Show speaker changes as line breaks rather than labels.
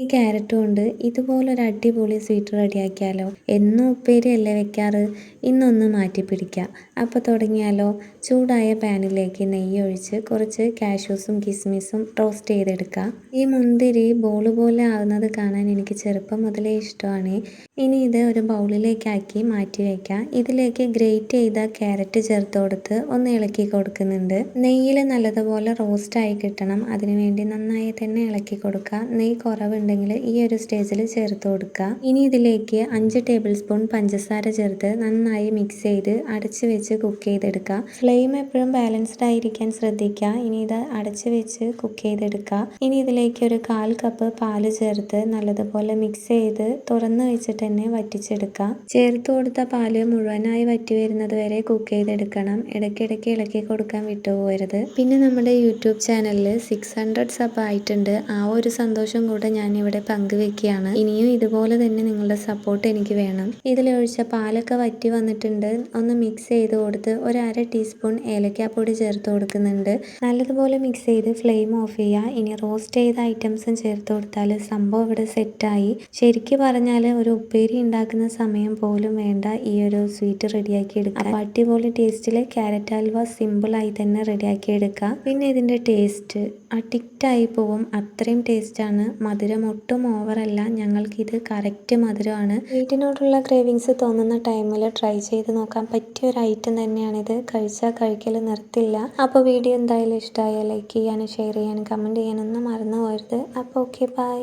ഈ ക്യാരറ്റും കൊണ്ട് ഇതുപോലൊരു അടിപൊളി സ്വീറ്റ് റെഡിയാക്കിയാലോ? എന്നും ഉപ്പേരിയല്ലേ വെക്കാറ്? ഇന്നൊന്ന് മാറ്റി പിടിക്കാം. അപ്പോൾ തുടങ്ങിയാലോ? ചൂടായ പാനിലേക്ക് നെയ്യ് ഒഴിച്ച് കുറച്ച് കാഷ്യൂസും കിസ്മിസും റോസ്റ്റ് ചെയ്തെടുക്കുക. ഈ മുന്തിരി ബോള് പോലെ ആവുന്നത് കാണാൻ എനിക്ക് ചെറുപ്പം മുതലേ ഇഷ്ടമാണ്. ഇനി ഇത് ഒരു ബൗളിലേക്കാക്കി മാറ്റി വയ്ക്കാം. ഇതിലേക്ക് ഗ്രേറ്റ് ചെയ്ത ക്യാരറ്റ് ചേർത്ത് കൊടുത്ത് ഒന്ന് ഇളക്കി കൊടുക്കുന്നുണ്ട്. നെയ്യിൽ നല്ലതുപോലെ റോസ്റ്റായി കിട്ടണം. അതിനുവേണ്ടി നന്നായി തന്നെ ഇളക്കി കൊടുക്കുക. നെയ്യ് കുറവുണ്ടെങ്കിൽ ഈ ഒരു സ്റ്റേജിൽ ചേർത്ത് കൊടുക്കുക. ഇനി ഇതിലേക്ക് 5 ടേബിൾ സ്പൂൺ പഞ്ചസാര ചേർത്ത് നന്നായി മിക്സ് ചെയ്ത് അടച്ച് വെച്ച് കുക്ക് ചെയ്തെടുക്കുക. ഫ്ലെയിം എപ്പോഴും ബാലൻസ്ഡ് ആയിരിക്കാൻ ശ്രദ്ധിക്കുക. ഇനി ഇത് അടച്ച് വെച്ച് കുക്ക് ചെയ്തെടുക്കുക. ഇനി ഇതിലേക്ക് ഒരു 1/4 കപ്പ് പാല് ചേർത്ത് നല്ലതുപോലെ മിക്സ് ചെയ്ത് തുറന്ന് വെച്ചിട്ട് തന്നെ വറ്റിച്ചെടുക്കുക. ചേർത്ത് കൊടുത്ത പാല് മുഴുവനായി വറ്റി വരുന്നത് വരെ കുക്ക് ചെയ്തെടുക്കണം. ഇടയ്ക്കിടയ്ക്ക് ഇളക്കി കൊടുക്കാൻ വിട്ടുപോകരുത്. പിന്നെ നമ്മുടെ യൂട്യൂബ് ചാനലിൽ 600 സബ് ആയിട്ടുണ്ട്. ആ ഒരു സന്തോഷം കൂടെ ഞാൻ ഇവിടെ പങ്കുവെക്കുകയാണ്. ഇനിയും ഇതുപോലെ തന്നെ നിങ്ങളുടെ സപ്പോർട്ട് എനിക്ക് വേണം. ഇതിലൊഴിച്ച പാലൊക്കെ വറ്റി വന്നിട്ടുണ്ട്. ഒന്ന് മിക്സ് ചെയ്ത് കൊടുത്ത് ഒരു 1/2 ടീസ്പൂൺ ഏലക്കാപ്പൊടി ചേർത്ത് കൊടുക്കുന്നുണ്ട്. നല്ലതുപോലെ മിക്സ് ചെയ്ത് ഫ്ലെയിം ഓഫ് ചെയ്യുക. ഇനി റോസ്റ്റ് ചെയ്ത ഐറ്റംസും ചേർത്ത് കൊടുത്താൽ സംഭവം ഇവിടെ സെറ്റായി. ശരിക്കും പറഞ്ഞാൽ ഒരു ഉപ്പേരി ഉണ്ടാക്കുന്ന സമയം പോലും വേണ്ട ഈ ഒരു സ്വീറ്റ് റെഡിയാക്കി എടുക്കുക. അപ്പോൾ അടിപൊളി ടേസ്റ്റിൽ ക്യാരറ്റ് ഹൽവ സിമ്പിളായി തന്നെ റെഡിയാക്കി എടുക്കുക. പിന്നെ ഇതിൻ്റെ ടേസ്റ്റ് അഡിക്റ്റായി പോവും. അത്രയും ടേസ്റ്റാണ്. മധുരം ഒട്ടും ഓവറല്ല. ഞങ്ങൾക്കിത് കറക്റ്റ് മധുരമാണ്. വീട്ടിനോടുള്ള ക്രേവിങ്സ് തോന്നുന്ന ടൈമിൽ ട്രൈ ചെയ്ത് നോക്കാൻ പറ്റിയ ഒരു ഐറ്റം തന്നെയാണിത്. കഴിച്ചാൽ കഴിക്കൽ നിർത്തില്ല. അപ്പോൾ വീഡിയോ എന്തായാലും ഇഷ്ടമായാൽ ലൈക്ക് ചെയ്യാനും ഷെയർ ചെയ്യാനും കമൻറ്റ് ചെയ്യാനൊന്നും മറന്നു പോകരുത്. അപ്പോൾ ഓക്കെ, ബൈ.